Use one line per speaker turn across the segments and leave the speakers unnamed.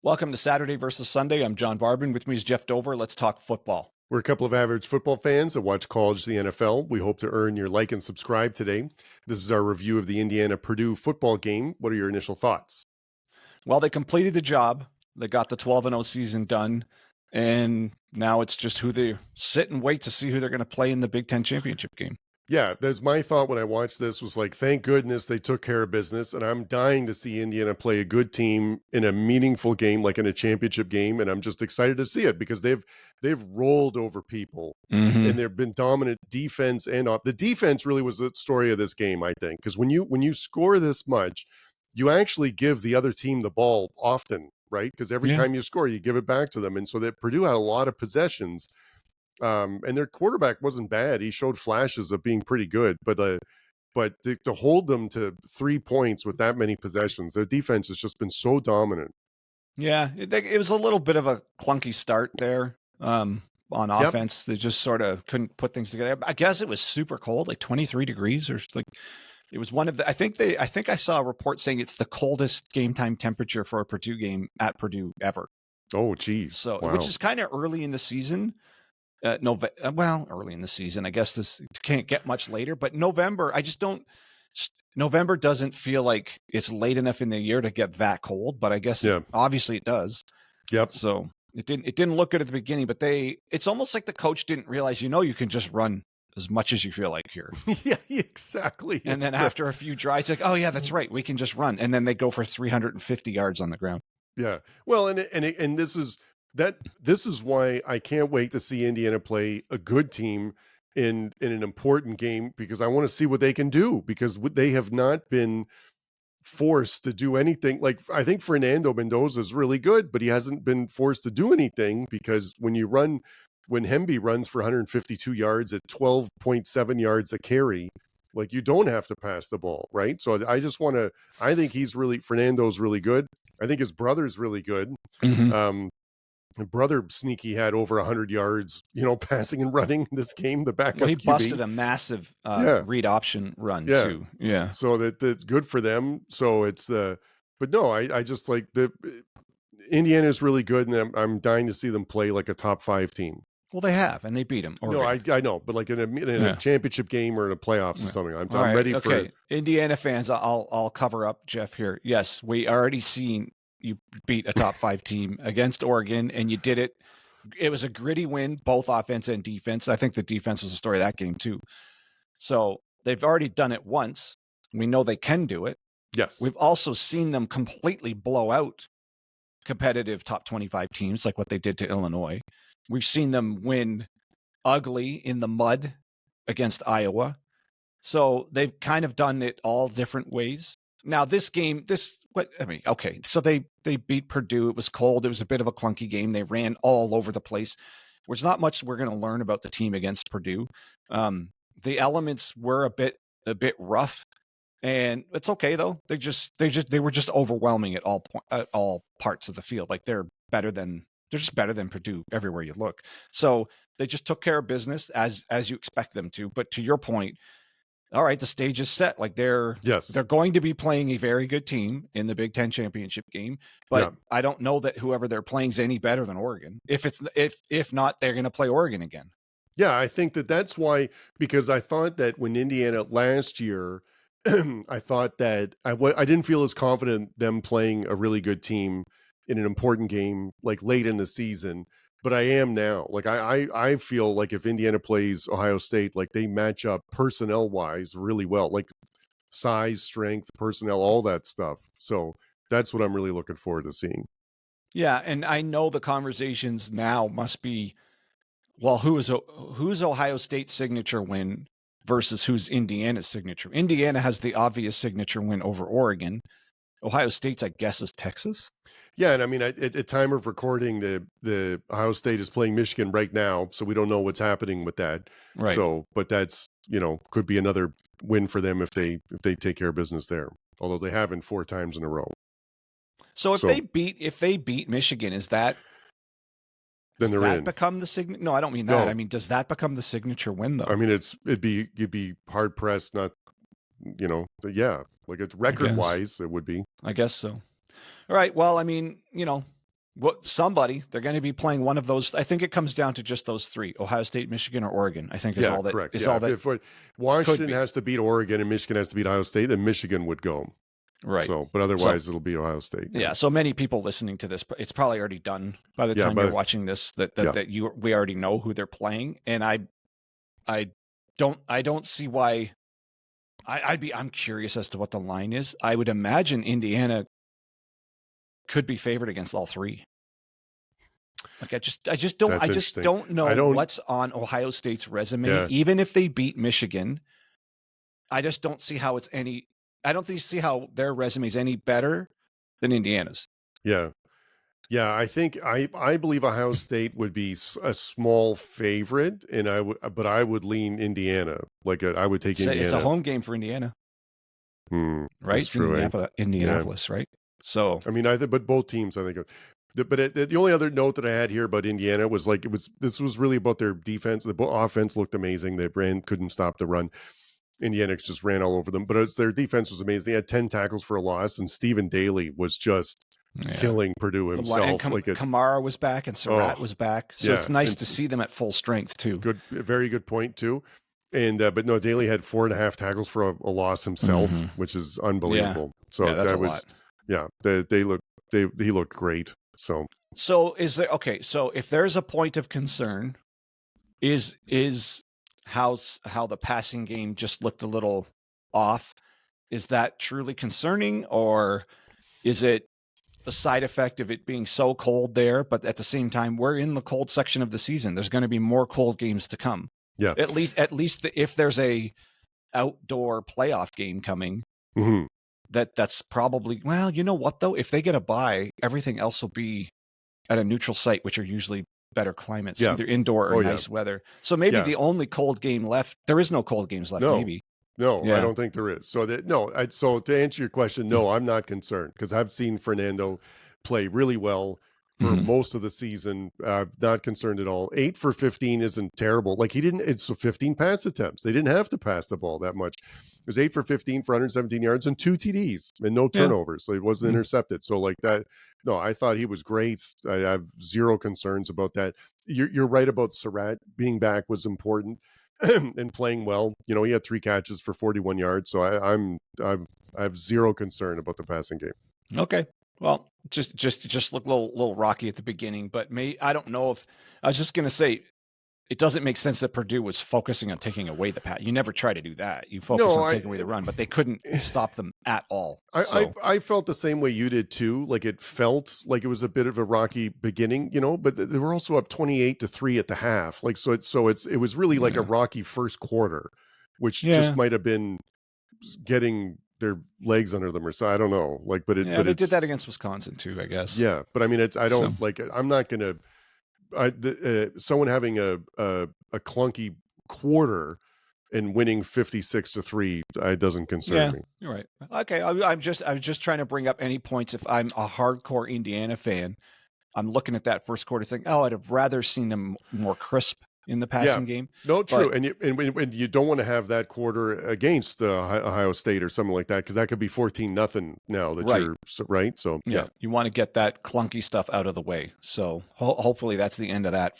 Welcome to Saturday versus Sunday. I'm John Barbin. With me is Jeff Dover. Let's talk football.
We're a couple of average football fans that watch college to the NFL. We hope to earn your like and subscribe today. This is our review of the Indiana-Purdue football game. What are your initial thoughts?
Well, they completed the job. They got the 12-0 season done. And now it's just who they sit and wait to see who they're going to play in the Big 10 championship game.
Yeah, that's my thought when I watched this was like, thank goodness they took care of business. And I'm dying to see Indiana play a good team in a meaningful game, like in a championship game. And I'm just excited to see it because they've rolled over people and they've been dominant defense and off. The defense really was the story of this game, I think, because when you score this much, you actually give the other team the ball often, right? Because every time you score, you give it back to them. And so that Purdue had a lot of possessions. And their quarterback wasn't bad. He showed flashes of being pretty good, but to hold them to 3 points with that many possessions, their defense has just been so dominant.
Yeah, it was a little bit of a clunky start there on offense. They just sort of couldn't put things together. I guess it was super cold, like 23 degrees or like it was one of the, I think I saw a report saying it's the coldest game time temperature for a Purdue game at Purdue ever.
Oh, geez.
So,
wow.
Which is kind of early in the season. Early in the season. I guess this can't get much later, but November, November doesn't feel like it's late enough in the year to get that cold, but I guess obviously it does.
Yep.
So it didn't look good at the beginning, but it's almost like the coach didn't realize, you can just run as much as you feel like here.
Yeah, exactly.
And then after a few drives, like, oh yeah, that's right, we can just run. And then they go for 350 yards on the ground.
Yeah. Well, and this is why I can't wait to see Indiana play a good team in an important game, because I want to see what they can do, because they have not been forced to do anything. Like, I think Fernando Mendoza is really good, but he hasn't been forced to do anything, because when Hemby runs for 152 yards at 12.7 yards a carry, like, you don't have to pass the ball, right? So I think Fernando's really good. I think his brother's really good. Brother Sneaky had over 100 yards, passing and running this game. The backup
he
QB
busted a massive read option run too. Yeah.
So that's good for them. So but no, I just like Indiana's really good, and I'm dying to see them play like a top 5 team.
Well, they have, and they beat them.
No, I know, but like in a championship game or in a playoffs or something. I'm ready for
it. Indiana fans, I'll cover up Jeff here. Yes, we already seen you beat a top 5 team against Oregon, and you did it. It was a gritty win, both offense and defense. I think the defense was the story of that game too. So they've already done it once. We know they can do it.
Yes.
We've also seen them completely blow out competitive top 25 teams, like what they did to Illinois. We've seen them win ugly in the mud against Iowa. So they've kind of done it all different ways. Now this game, so they beat Purdue. It was cold. It was a bit of a clunky game. They ran all over the place. There's not much we're going to learn about the team against Purdue. The elements were a bit rough, and it's okay though. They were just overwhelming at all parts of the field. Like they're just better than Purdue everywhere you look. So they just took care of business as you expect them to. But to your point, all right, the stage is set. Like they're going to be playing a very good team in the Big 10 championship game, but I don't know that whoever they're playing is any better than Oregon. If not, they're going to play Oregon again.
Yeah, I think that's why, because I thought that when Indiana last year, I thought that I didn't feel as confident them playing a really good team in an important game like late in the season. But I am now. Like I feel like if Indiana plays Ohio State, like they match up personnel wise really well, like size, strength, personnel, all that stuff. So that's what I'm really looking forward to seeing.
Yeah, and I know the conversations now must be, well, who's Ohio State's signature win versus who's Indiana's signature? Indiana has the obvious signature win over Oregon. Ohio State's, I guess, is Texas.
Yeah, and I mean, at time of recording, the Ohio State is playing Michigan right now, so we don't know what's happening with that.
Right.
So, but that's could be another win for them if they take care of business there. Although they haven't 4 times in a row.
So if they beat Michigan, is that
then they're in?
Become the signature? No, I don't mean that. No. I mean, does that become the signature win though?
I mean, you'd be hard pressed not, like it's record wise, it would be.
I guess so. All right. Well, I mean, somebody, they're going to be playing one of those. I think it comes down to just those three: Ohio State, Michigan, or Oregon. I think is all that.
Correct.
Is all that.
If Washington has to beat Oregon and Michigan has to beat Ohio State, then Michigan would go.
Right.
So, but otherwise, it'll be Ohio State.
Yeah. So many people listening to this, it's probably already done by the time you're watching this. We already know who they're playing, and I don't see why. I'm curious as to what the line is. I would imagine Indiana could be favored against all three. Like I just don't know what's on Ohio State's resume. Yeah. Even if they beat Michigan, I just don't see how it's any. I don't see how their resume is any better than Indiana's.
Yeah. I think I believe Ohio State would be a small favorite, and I would lean Indiana. I would take Indiana.
It's a home game for Indiana, right? It's true, Indianapolis, right? So
I mean, but both teams, I think. But the only other note that I had here about Indiana was this was really about their defense. The offense looked amazing. They couldn't stop the run. Indiana just ran all over them, but their defense was amazing. They had 10 tackles for a loss, and Stephen Daly was just killing Purdue himself.
Kamara was back, and Sarratt was back, so it's nice to see them at full strength too.
Very good point too. And but no, Daly had 4.5 tackles for a loss himself, which is unbelievable. Yeah. So
that's
that was he looked great. So
is there so if there's a point of concern, is how the passing game just looked a little off, is that truly concerning, or is it a side effect of it being so cold there? But at the same time, we're in the cold section of the season. There's going to be more cold games to come.
Yeah,
at least if there's a outdoor playoff game coming, that's probably, well, you know what though, if they get a bye, everything else will be at a neutral site, which are usually better climates, either indoor or nice weather. So maybe the only cold game left, there is no cold games left. Maybe.
No, I don't think there is. So so to answer your question, no, I'm not concerned, because I've seen Fernando play really well for most of the season. Not concerned at all. 8 for 15 isn't terrible. It's 15 pass attempts. They didn't have to pass the ball that much. It was 8 for 15 for 117 yards and 2 TDs and no turnovers. So it wasn't intercepted. So no, I thought he was great. I have zero concerns about that. You're right about Sarratt being back was important and playing well. He had 3 catches for 41 yards. So I have zero concern about the passing game.
Okay. Well, just look a little rocky at the beginning, but I don't know if I was just going to say, it doesn't make sense that Purdue was focusing on taking away the pass. You never try to do that. You focus on taking away the run, but they couldn't stop them at all.
I felt the same way you did too. It felt like it was a bit of a rocky beginning, but they were also up 28-3 at the half. It was really like a rocky first quarter, which just might have been getting their legs under them, or so, I don't know. But they did
that against Wisconsin too, I guess.
Yeah, but I mean, I'm not gonna. Someone having a clunky quarter and winning 56-3, it doesn't concern me.
You're right. Okay, I'm just trying to bring up any points. If I'm a hardcore Indiana fan, I'm looking at that first quarter, think, I'd have rather seen them more crisp in the passing game.
No, true. And you don't want to have that quarter against Ohio State or something like that, because that could be 14-0 now that you're right. So
you want to get that clunky stuff out of the way. So hopefully that's the end of that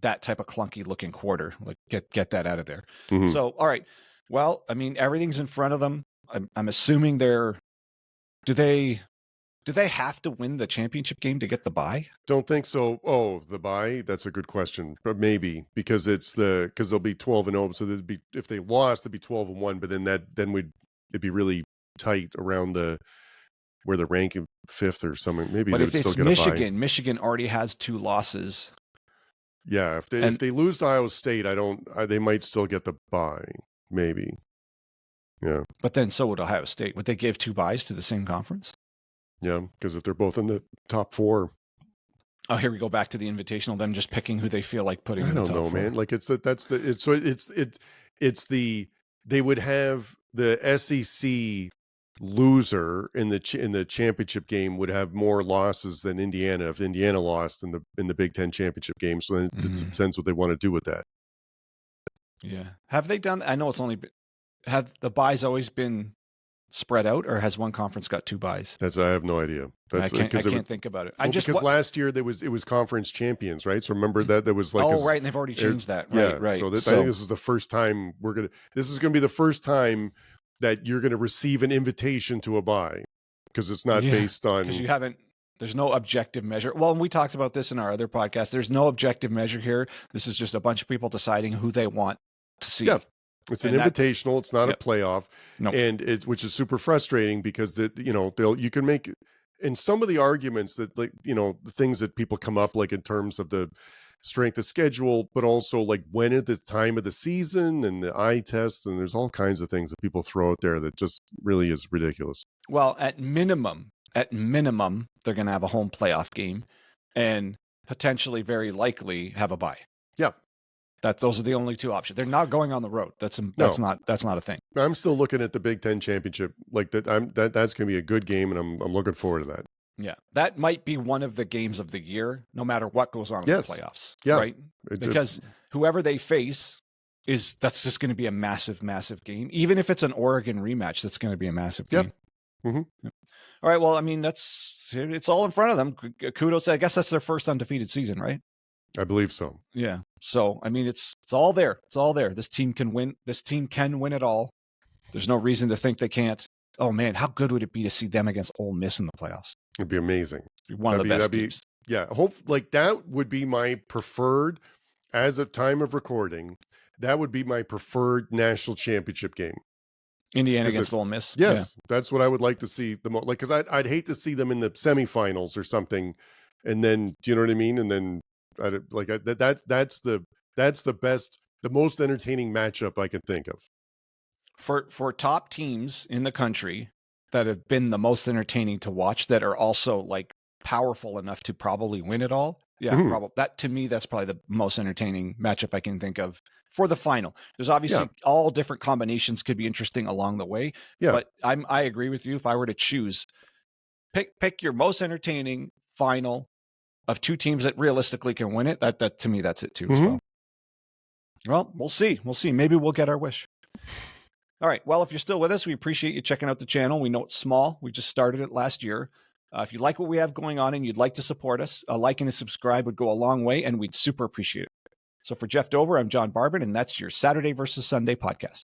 that type of clunky looking quarter. Get that out of there. So all right. Well, I mean, everything's in front of them. I'm assuming do they have to win the championship game to get the bye?
Don't think so. Oh, the bye? That's a good question. But maybe, because they'll be 12-0. So if they lost, it'd be 12-1. But then it'd be really tight around where the ranking 5th or something. Maybe.
But if it's Michigan, Michigan already has 2 losses.
Yeah, if they lose to Iowa State, they might still get the bye. Maybe. Yeah.
But then so would Ohio State. Would they give 2 byes to the same conference?
Yeah, because if they're both in the top 4.
Oh, here we go back to the invitational. Them just picking who they feel like putting.
I don't know, man. They would have the SEC loser in the championship game would have more losses than Indiana if Indiana lost in the Big 10 championship game. So then it depends what they want to do with that.
Yeah, have they done? I know it's only have the byes always been spread out, or has one conference got 2 byes?
I have no idea.
I can't think about it.
Because last year it was conference champions, right? So remember that there was like
right, and they've already changed that. Right.
So I think this is the first time this is gonna be the first time that you're gonna receive an invitation to a bye, because it's not based on,
because you haven't. There's no objective measure. Well, we talked about this in our other podcast. There's no objective measure here. This is just a bunch of people deciding who they want to see.
Yeah. It's an invitational. It's not a playoff.
Nope.
And which is super frustrating, because you can make, in some of the arguments that, like, the things that people come up, like in terms of the strength of schedule, but also like when at the time of the season and the eye test, and there's all kinds of things that people throw out there that just really is ridiculous.
Well, at minimum, they're going to have a home playoff game and potentially, very likely, have a bye.
Yeah.
Those are the only 2 options. They're not going on the road. That's not a thing.
I'm still looking at the Big Ten championship like that. That's going to be a good game, and I'm looking forward to that.
Yeah, that might be one of the games of the year, no matter what goes on in the playoffs.
Yeah,
right. Because whoever they face that's just going to be a massive, massive game. Even if it's an Oregon rematch, that's going to be a massive game.
Mm-hmm.
Yep. All right. Well, I mean, it's all in front of them. Kudos. I guess that's their first undefeated season, right?
I believe so.
Yeah. So, I mean, it's all there. It's all there. This team can win. This team can win it all. There's no reason to think they can't. Oh man, how good would it be to see them against Ole Miss in the playoffs?
It'd be amazing.
It'd be one of the best games.
Yeah. That would be my preferred, as of time of recording, that would be my preferred national championship game.
Indiana against Ole Miss.
Yes. Yeah. That's what I would like to see the most, like, cause I'd hate to see them in the semifinals or something. And then, do you know what I mean? And then, that's the best, the most entertaining matchup I can think of
for top teams in the country that have been the most entertaining to watch, that are also like powerful enough to probably win it all. Yeah, probably that, to me, that's probably the most entertaining matchup I can think of for the final. There's obviously all different combinations could be interesting along the way. Yeah, but I agree with you. If I were to choose, pick your most entertaining final of 2 teams that realistically can win it. That to me, that's it too. Mm-hmm. Well, we'll see. Maybe we'll get our wish. All right. Well, if you're still with us, we appreciate you checking out the channel. We know it's small. We just started it last year. If you like what we have going on and you'd like to support us, a like and a subscribe would go a long way, and we'd super appreciate it. So for Jeff Dover, I'm John Barbin, and that's your Saturday versus Sunday podcast.